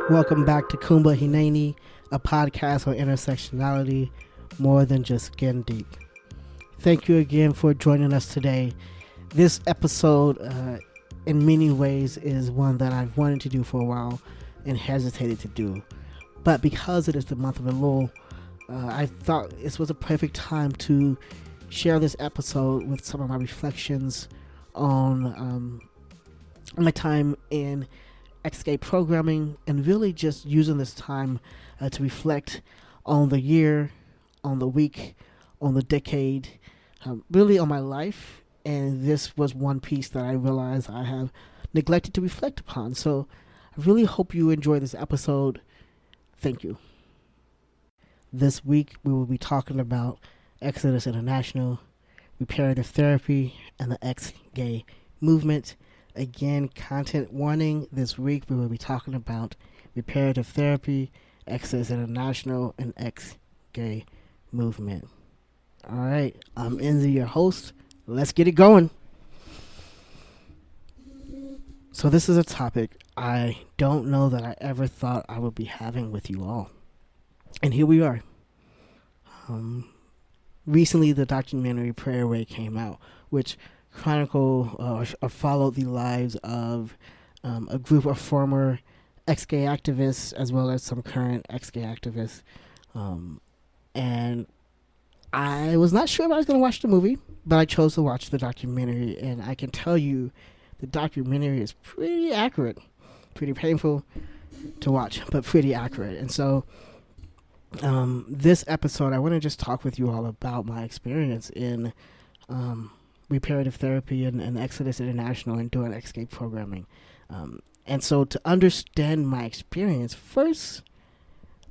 Welcome back to Kumba Hineni, a podcast on intersectionality more than just skin deep. Thank you again for joining us today. This episode, in many ways, is one that I've wanted to do for a while and hesitated to do. But because it is the month of Elul, I thought this was a perfect time to share this episode with some of my reflections on my time in ExGays programming, and really just using this time to reflect on the year, on the week, on the decade, really on my life. And this was one piece that I realized I have neglected to reflect upon. So I really hope you enjoy this episode. Thank you. This week we will be talking about Exodus International, reparative therapy, and the ex-gay movement. Again, content warning, this week we will be talking about reparative therapy, Exodus International, and ex-gay movement. Alright, I'm Enzi, your host. Let's get it going. So this is a topic I don't know that I ever thought I would be having with you all. And here we are. Recently the documentary Prayer Way came out, which chronicle or followed the lives of a group of former ex-gay activists as well as some current ex-gay activists. And I was not sure if I was going to watch the movie, but I chose to watch the documentary, and I can tell you the documentary is pretty accurate. Pretty painful to watch, but pretty accurate. And so this episode, I want to just talk with you all about my experience in reparative therapy and Exodus International and doing ExGays programming. And so to understand my experience, first,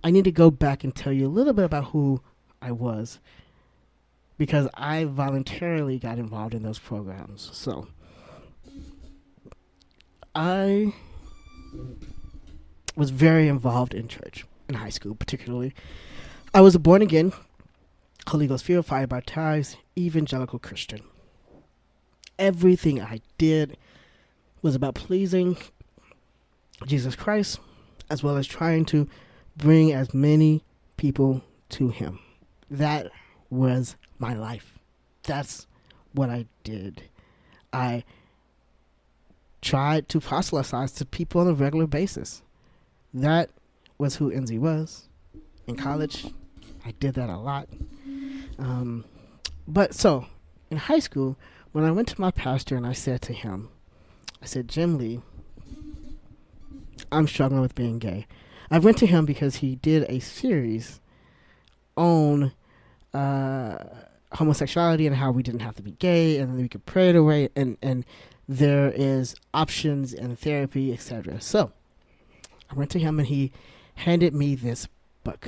I need to go back and tell you a little bit about who I was, because I voluntarily got involved in those programs. So I was very involved in church, in high school particularly. I was a born again, Holy Ghost filled, fire baptized, evangelical Christian. Everything I did was about pleasing Jesus Christ, as well as trying to bring as many people to Him. That was my life. That's what I did. I tried to proselytize to people on a regular basis. That was who Enzi was. In college, I did that a lot. But so, in high school, when I went to my pastor and I said to him, I said, Jim Lee, I'm struggling with being gay. I went to him because he did a series on homosexuality and how we didn't have to be gay and we could pray it away, and there is options and therapy, etc. So I went to him and he handed me this book.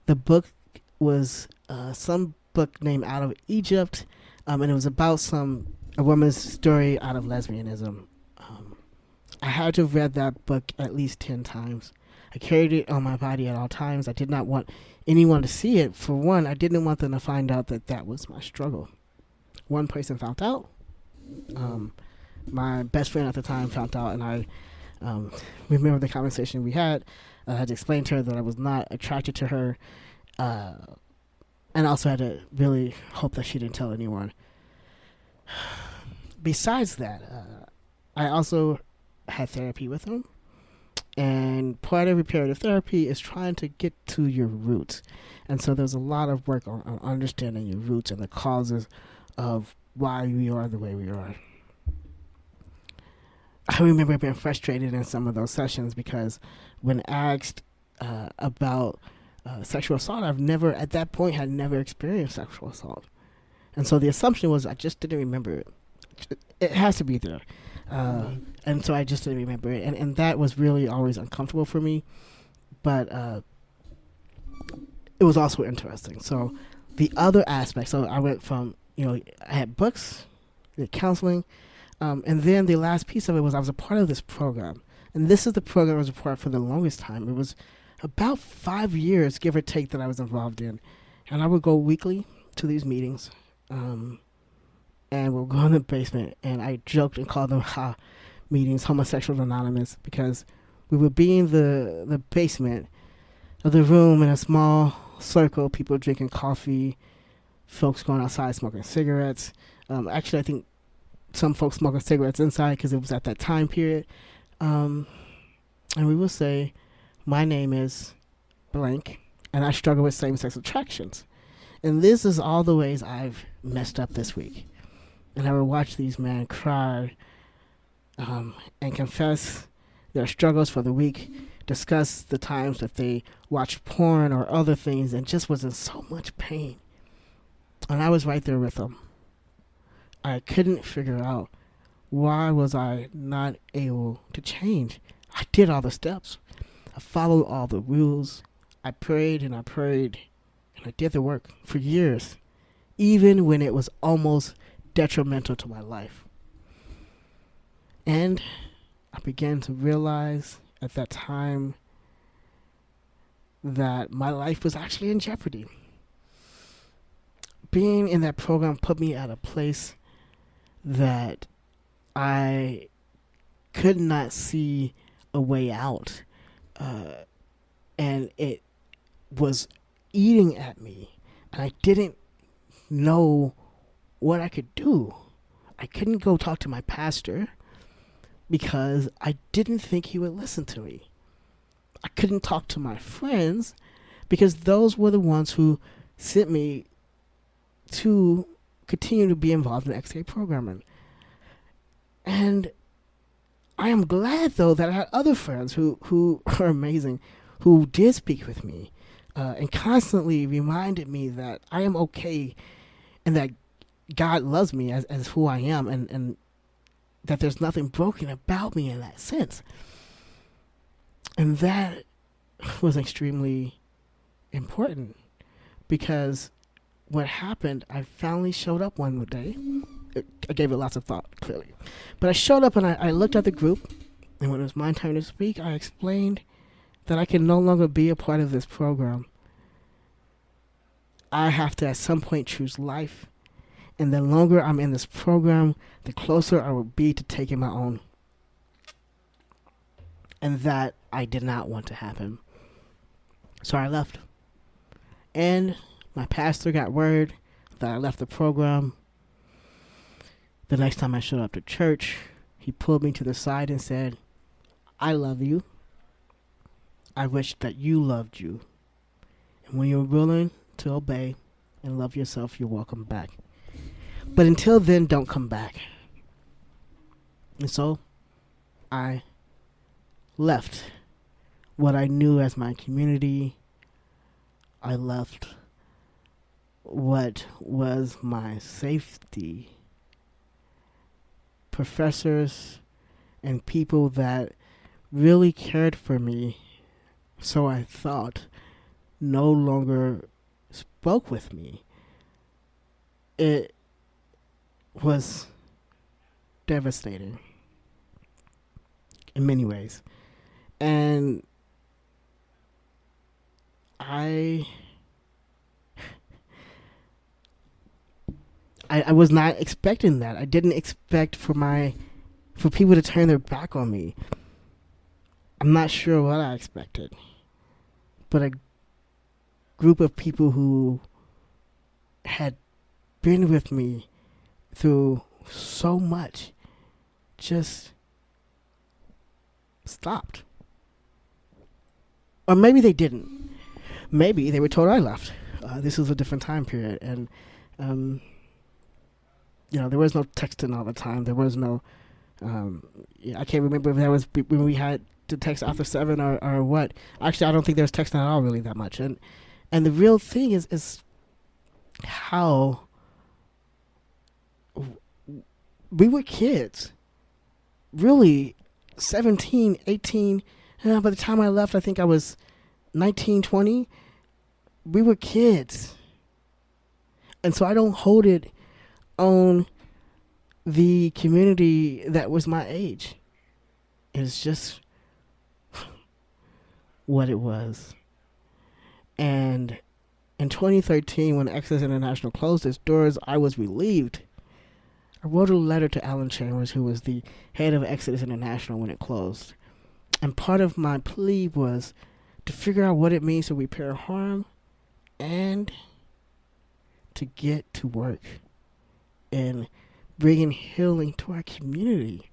The book was some book named Out of Egypt, and it was about a woman's story out of lesbianism. I had to have read that book at least 10 times. I carried it on my body at all times. I did not want anyone to see it. For one, I didn't want them to find out that that was my struggle. One person found out. My best friend at the time found out, and I remember the conversation we had. I had to explain to her that I was not attracted to her, and also had to really hope that she didn't tell anyone. Besides that, I also had therapy with him, and part of reparative therapy is trying to get to your roots. And so there's a lot of work on understanding your roots and the causes of why we are the way we are. I remember being frustrated in some of those sessions because when asked about sexual assault, at that point had never experienced sexual assault. And so the assumption was I just didn't remember it. It has to be there. And so I just didn't remember it. And that was really always uncomfortable for me. But it was also interesting. So the other aspect, so I went from, I had books, the counseling, and then the last piece of it was I was a part of this program. And this is the program I was a part for the longest time. It was about 5 years, give or take, that I was involved in. And I would go weekly to these meetings. And we'll go in the basement, and I joked and called them meetings, Homosexuals Anonymous, because We would be in the basement of the room in a small circle, people drinking coffee, folks going outside smoking cigarettes. Actually, I think some folks smoking cigarettes inside because it was at that time period. And we will say, my name is blank, and I struggle with same-sex attractions. And this is all the ways I've messed up this week. And I would watch these men cry and confess their struggles for the week, discuss the times that they watched porn or other things and just was in so much pain. And I was right there with them. I couldn't figure out why was I not able to change. I did all the steps. I followed all the rules. I prayed and I prayed and I did the work for years, even when it was almost detrimental to my life. And I began to realize at that time that my life was actually in jeopardy. Being in that program put me at a place that I could not see a way out. And it was eating at me. And I didn't know what I could do. I couldn't go talk to my pastor because I didn't think he would listen to me. I couldn't talk to my friends because those were the ones who sent me to continue to be involved in ex-gay programming. And I am glad, though, that I had other friends who are amazing, who did speak with me and constantly reminded me that I am okay and that God loves me as who I am and that there's nothing broken about me in that sense. And that was extremely important because what happened, I finally showed up one day. I gave it lots of thought, clearly. But I showed up and I looked at the group, and when it was my time to speak, I explained that I can no longer be a part of this program. I have to at some point choose life, and the longer I'm in this program, the closer I will be to taking my own. And that I did not want to happen. So I left. And my pastor got word that I left the program. The next time I showed up to church, he pulled me to the side and said, I love you. I wish that you loved you. And when you're willing to obey and love yourself, you're welcome back. But until then, don't come back. And so I left what I knew as my community. I left what was my safety. Professors and people that really cared for me, so I thought, no longer spoke with me. It was devastating in many ways. And I was not expecting that. I didn't expect for people to turn their back on me. I'm not sure what I expected. But a group of people who had been with me through so much just stopped. Or maybe they didn't. Maybe they were told I left. This was a different time period. And there was no texting all the time. There was no, I can't remember if that was when we had to text after 7 or what. Actually, I don't think there was texting at all really that much. And the real thing is how we were kids. Really, 17, 18. By the time I left, I think I was 19, 20. We were kids. And so I don't hold it on the community that was my age. It's just what it was. And in 2013, when Exodus International closed its doors, I was relieved. I wrote a letter to Alan Chambers, who was the head of Exodus International when it closed. And part of my plea was to figure out what it means to repair harm and to get to work and bringing healing to our community.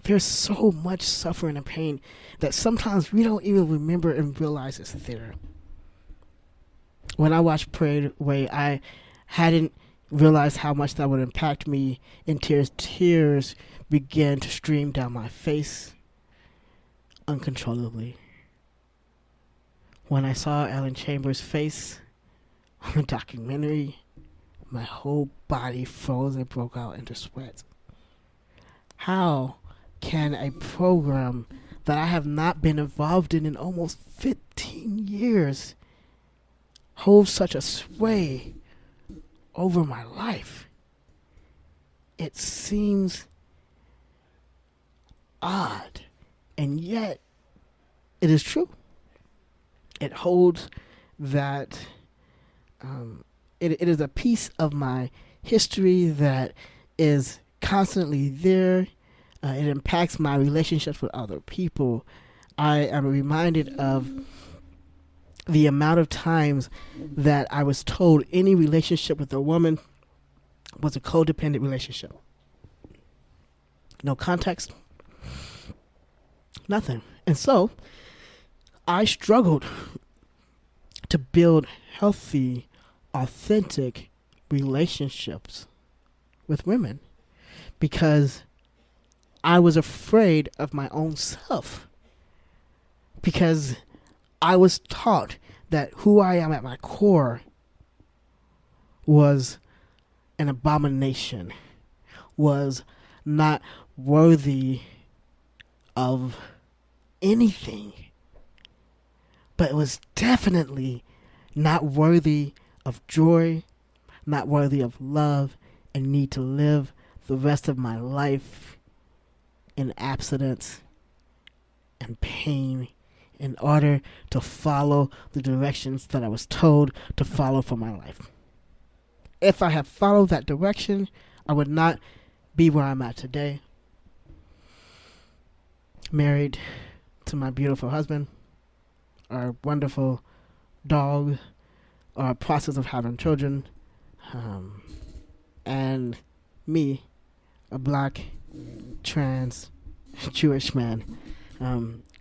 There's so much suffering and pain that sometimes we don't even remember and realize it's there. When I watched Parade Away, I hadn't realized how much that would impact me, and tears began to stream down my face uncontrollably. When I saw Ellen Chambers' face on the documentary, my whole body froze and broke out into sweat. How can a program that I have not been involved in almost 15 years hold such a sway over my life? It seems odd, and yet it is true. It holds that it is a piece of my history that is constantly there. It impacts my relationships with other people. I am reminded of the amount of times that I was told any relationship with a woman was a codependent relationship. No context, nothing. And so I struggled to build healthy, authentic relationships with women because I was afraid of my own self. Because I was taught that who I am at my core was an abomination, was not worthy of anything, but it was definitely not worthy of joy, not worthy of love, and need to live the rest of my life in abstinence and pain in order to follow the directions that I was told to follow for my life. If I had followed that direction, I would not be where I'm at today. Married to my beautiful husband, our wonderful dog, our process of having children, and me, a black, trans, Jewish man.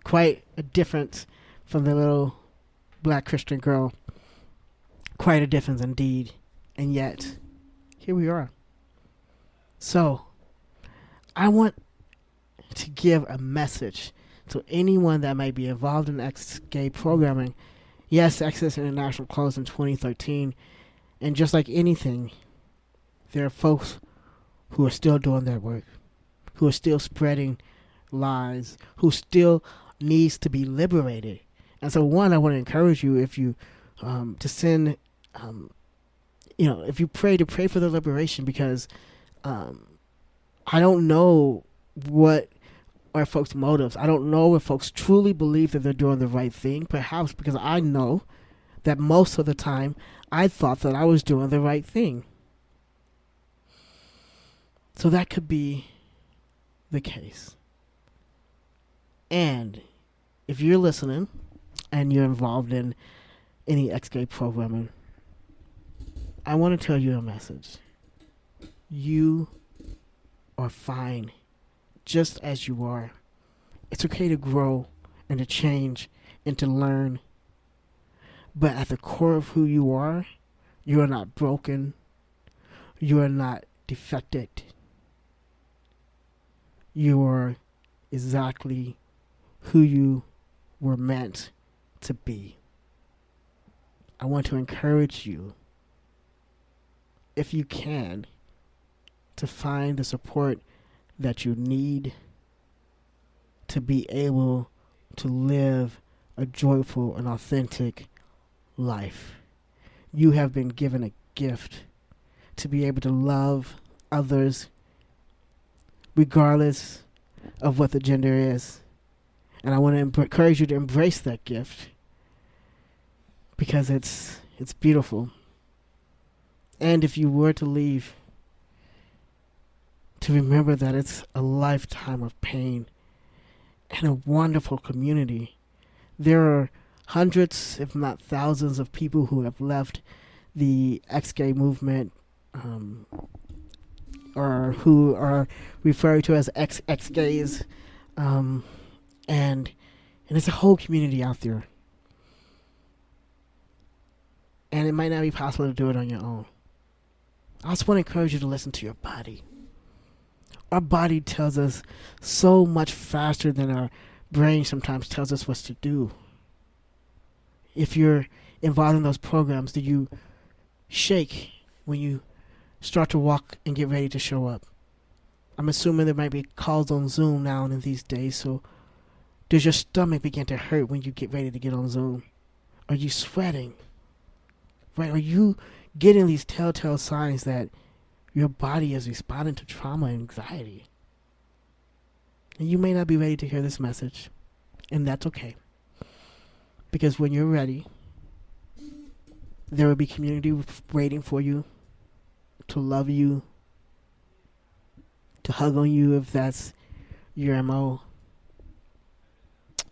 Quite a difference from the little black Christian girl. Quite a difference indeed. And yet, here we are. So, I want to give a message to anyone that might be involved in ex-gay programming. Yes, Access International closed in 2013. And just like anything, there are folks who are still doing their work, who are still spreading lies, who still needs to be liberated. And so, one, I want to encourage you, if you to send, if you pray, to pray for the liberation, because I don't know what are folks' motives. I don't know if folks truly believe that they're doing the right thing. Perhaps because I know that most of the time I thought that I was doing the right thing. So that could be the case. And if you're listening and you're involved in any ex-gay programming, I want to tell you a message. You are fine just as you are. It's okay to grow and to change and to learn. But at the core of who you are not broken. You are not defected. You are exactly who you were meant to be. I want to encourage you, if you can, to find the support that you need to be able to live a joyful and authentic life. You have been given a gift to be able to love others regardless of what the gender is. And I want to encourage you to embrace that gift because it's beautiful. And if you were to leave, to remember that it's a lifetime of pain and a wonderful community. There are hundreds, if not thousands, of people who have left the ex-gay movement, or who are referred to as ex-gays, and it's a whole community out there. And it might not be possible to do it on your own. I just want to encourage you to listen to your body. Our body tells us so much faster than our brain sometimes tells us what to do. If you're involved in those programs, do you shake when you start to walk and get ready to show up? I'm assuming there might be calls on Zoom now in these days, so does your stomach begin to hurt when you get ready to get on Zoom? Are you sweating? Right? Are you getting these telltale signs that your body is responding to trauma and anxiety? And you may not be ready to hear this message, and that's okay. Because when you're ready, there will be community waiting for you, to love you, to hug on you if that's your MO,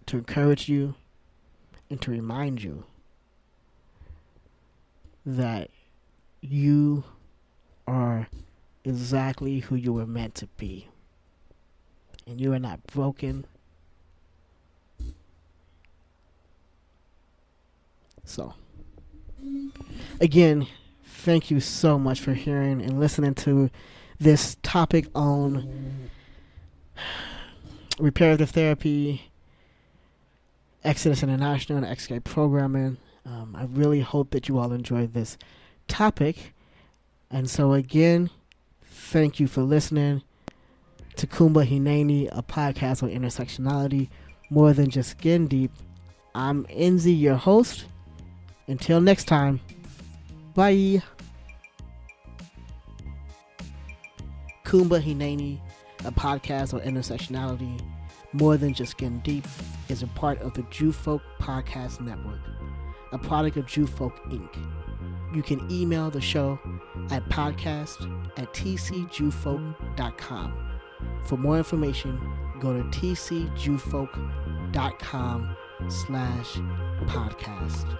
to encourage you, and to remind you that you are exactly who you were meant to be. And you are not broken. So, again, thank you so much for hearing and listening to this topic on reparative therapy, Exodus International, and ex-gay programming. I really hope that you all enjoyed this topic. And so again, thank you for listening to Kumba Hineni, a podcast on intersectionality, more than just skin deep. I'm Enzi, your host. Until next time, bye. Kumba Hineni, a podcast on intersectionality, more than just skin deep, is a part of the Jew Folk Podcast Network, a product of Jew Folk Inc. You can email the show at podcast@tcjewfolk.com. For more information, go to tcjewfolk.com/podcast.